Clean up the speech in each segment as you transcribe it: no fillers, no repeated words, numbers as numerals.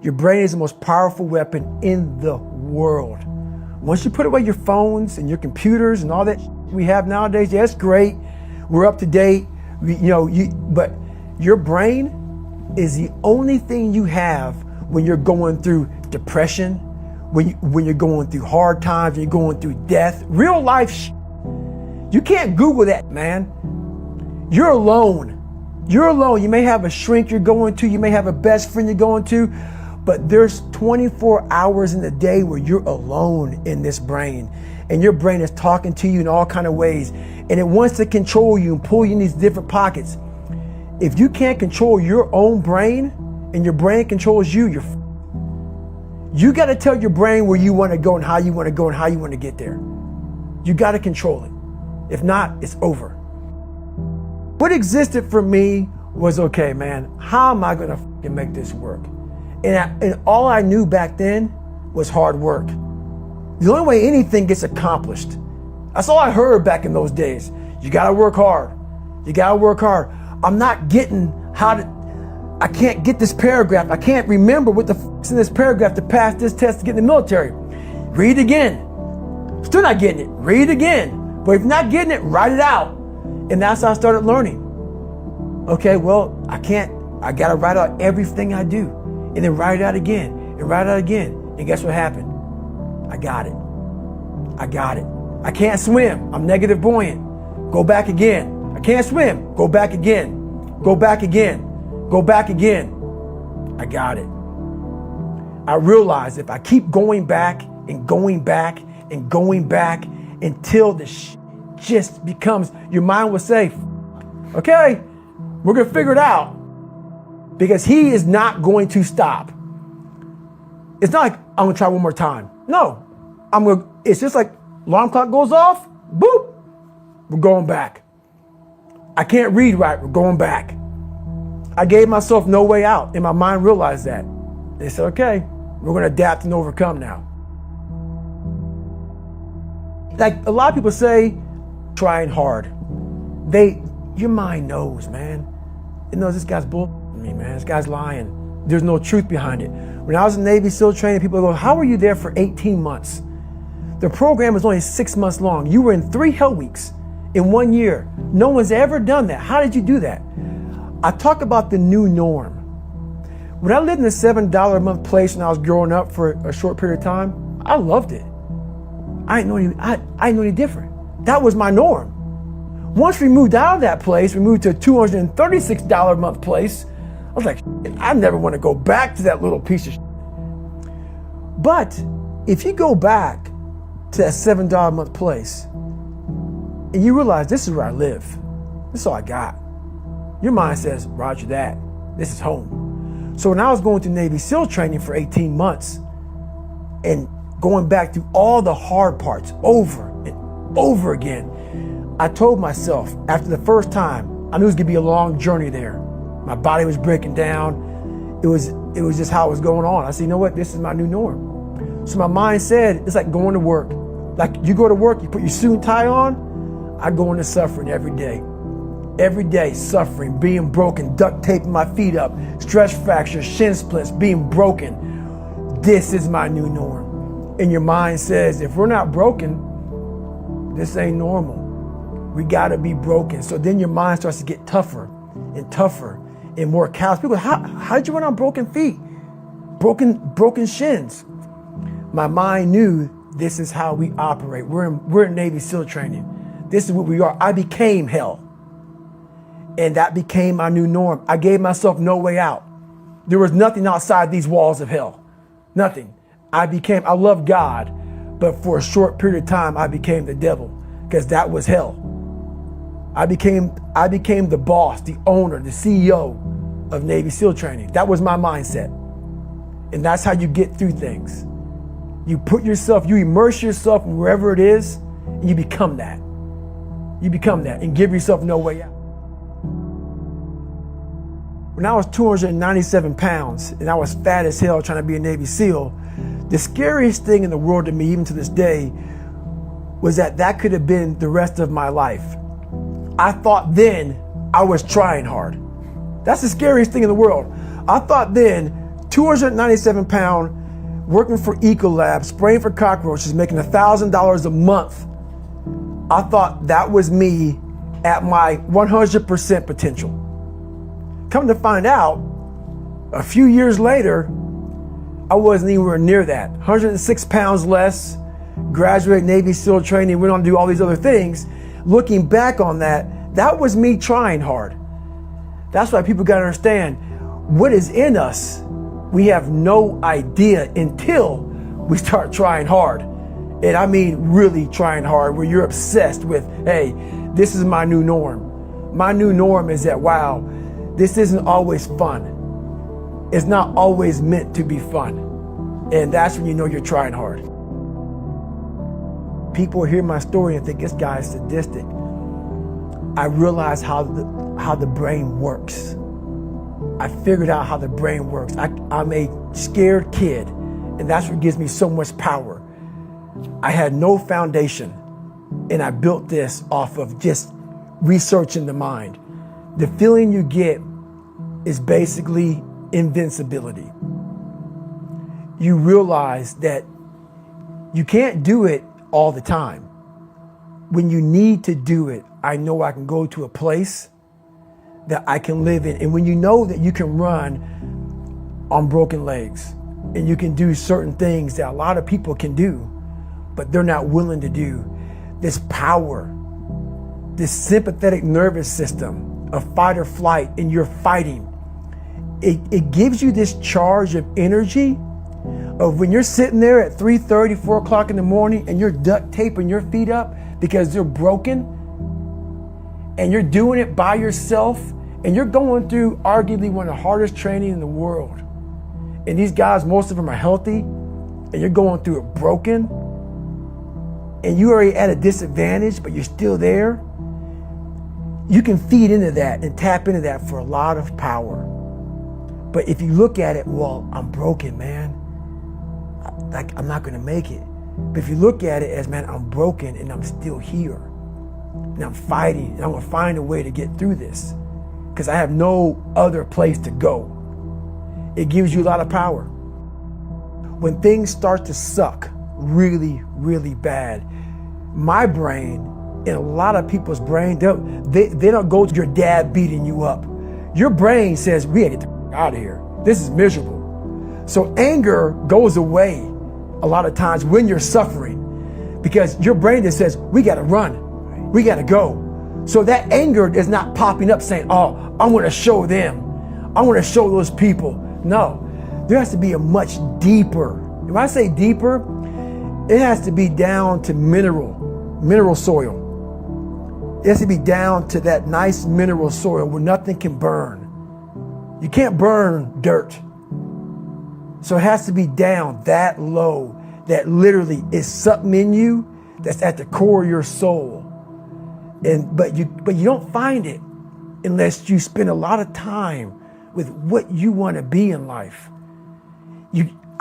Your brain is the most powerful weapon in the world. Once you put away your phones and your computers and all that we have nowadays, yeah, it's great. We're up to date. But your brain is the only thing you have when you're going through depression, when you're going through hard times, when you're going through death, real life. You can't Google that, man. You're alone. You're alone. You may have a shrink you're going to, you may have a best friend you're going to, but there's 24 hours in the day where you're alone in this brain, and your brain is talking to you in all kinds of ways, and it wants to control you and pull you in these different pockets. If you can't control your own brain and your brain controls you, you got to tell your brain where you want to go and how you want to go and how you want to get there. You got to control it. If not, it's over. What existed for me was, okay, man, how am I going to make this work? And all I knew back then was hard work. The only way anything gets accomplished. That's all I heard back in those days. You got to work hard. You got to work hard. I'm not getting I can't get this paragraph. I can't remember what the is in this paragraph to pass this test to get in the military. Read again. Still not getting it. Read again. But if you're not getting it, write it out. And that's how I started learning. Okay, well, I got to write out everything I do. And then write it out again. And write it out again. And guess what happened? I got it. I can't swim. I'm negative buoyant. Go back again. I can't swim. Go back again. Go back again. Go back again. I got it. I realized if I keep going back and going back and going back until the just becomes, your mind will say, okay, we're going to figure it out, because he is not going to stop. It's not like I'm going to try one more time. No, it's just like alarm clock goes off, boop, we're going back. I can't read right, we're going back. I gave myself no way out, and my mind realized that. They said, okay, we're going to adapt and overcome now. Like a lot of people say, trying hard. Your mind knows, man. It knows this guy's bullshitting me, man. This guy's lying. There's no truth behind it. When I was in Navy SEAL training, people go, how were you there for 18 months? The program was only 6 months long. You were in 3 hell weeks in 1 year. No one's ever done that. How did you do that? I talk about the new norm. When I lived in a $7 a month place when I was growing up for a short period of time, I loved it. I didn't know any different. That was my norm. Once we moved out of that place, we moved to a $236 a month place. I was like, I never want to go back to that little piece of shit. But if you go back to that $7 a month place and you realize this is where I live, this is all I got, your mind says, roger that, this is home. So when I was going through Navy SEAL training for 18 months and going back through all the hard parts over and over again, I told myself after the first time, I knew it was gonna be a long journey there. My body was breaking down. It was just how it was going on. I said, you know what? This is my new norm. So my mind said, it's like going to work. Like you go to work, you put your suit and tie on. I go into suffering every day. Every day, suffering, being broken, duct taping my feet up, stress fractures, shin splints, being broken. This is my new norm. And your mind says, if we're not broken, this ain't normal. We gotta be broken. So then your mind starts to get tougher and tougher and more callous. People go, how did you run on broken feet? Broken shins. My mind knew this is how we operate. We're in Navy SEAL training. This is what we are. I became hell. And that became my new norm. I gave myself no way out. There was nothing outside these walls of hell. Nothing. I love God, but for a short period of time, I became the devil, because that was hell. I became the boss, the owner, the CEO of Navy SEAL training. That was my mindset. And that's how you get through things. You immerse yourself in wherever it is, and you become that. You become that and give yourself no way out. When I was 297 pounds and I was fat as hell trying to be a Navy SEAL, the scariest thing in the world to me, even to this day, was that could have been the rest of my life. I thought then I was trying hard. That's the scariest thing in the world. I thought then 297 pound, working for Ecolab, spraying for cockroaches, making $1,000 a month. I thought that was me at my 100% potential. Come to find out, a few years later, I wasn't anywhere near that. 106 pounds less, graduated Navy SEAL training, went on to do all these other things. Looking back on that, that was me trying hard. That's why people gotta understand, what is in us, we have no idea until we start trying hard. And I mean really trying hard, where you're obsessed with, hey, this is my new norm. My new norm is that, wow, this isn't always fun. It's not always meant to be fun. And that's when you know you're trying hard. People hear my story and think this guy is sadistic. I realized how the brain works. I figured out how the brain works. I'm a scared kid, and that's what gives me so much power. I had no foundation, and I built this off of just researching the mind. The feeling you get is basically invincibility. You realize that you can't do it all the time. When you need to do it, I know I can go to a place that I can live in. And when you know that you can run on broken legs and you can do certain things that a lot of people can do, but they're not willing to do, this power, this sympathetic nervous system of fight or flight, and you're fighting, it gives you this charge of energy of when you're sitting there at 3:30, 4 o'clock in the morning and you're duct taping your feet up because they're broken, and you're doing it by yourself, and you're going through arguably one of the hardest training in the world. And these guys, most of them are healthy, and you're going through it broken, and you're already at a disadvantage, but you're still there. You can feed into that and tap into that for a lot of power. But if you look at it, well, I'm broken, man. I'm not gonna make it. But if you look at it as, man, I'm broken and I'm still here. And I'm fighting, and I'm gonna find a way to get through this because I have no other place to go. It gives you a lot of power. When things start to suck really, really bad, my brain and a lot of people's brain, they don't go to your dad beating you up. Your brain says, we gotta get the out of here. This is miserable. So anger goes away a lot of times when you're suffering because your brain just says, we gotta run, we gotta go. So that anger is not popping up saying, oh, I wanna show them, I wanna show those people. No, there has to be a much deeper, when I say deeper, it has to be down to mineral soil. It has to be down to that nice mineral soil where nothing can burn. You can't burn dirt. So it has to be down that low, that literally is something in you that's at the core of your soul. But you don't find it unless you spend a lot of time with what you want to be in life.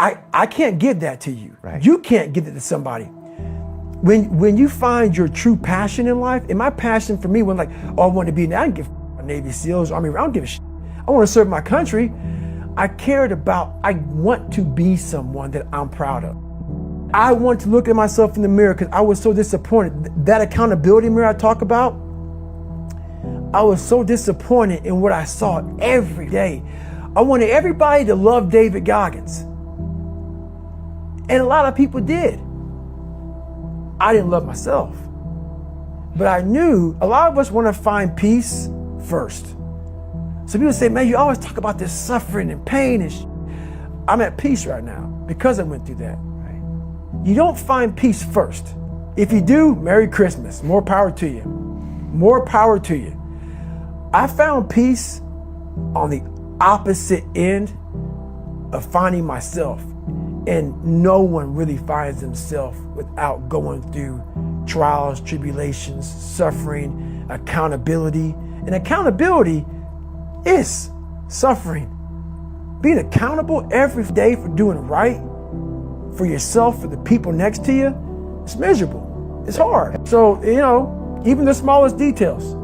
I can't give that to you. Right. You can't give it to somebody. When you find your true passion in life, and my passion for me was like, oh, I want to be, I don't give a Navy SEALs, Army, I don't give a shit. I want to serve my country. I want to be someone that I'm proud of. I want to look at myself in the mirror because I was so disappointed. That accountability mirror I talk about, I was so disappointed in what I saw every day. I wanted everybody to love David Goggins. And a lot of people did. I didn't love myself. But I knew a lot of us want to find peace first. So people say, man, you always talk about this suffering and pain and I'm at peace right now because I went through that. Right? You don't find peace first. If you do, Merry Christmas. More power to you. More power to you. I found peace on the opposite end of finding myself. And no one really finds themselves without going through trials, tribulations, suffering, accountability. And accountability is suffering. Being accountable every day for doing right for yourself, for the people next to you, it's miserable. It's hard. So, even the smallest details.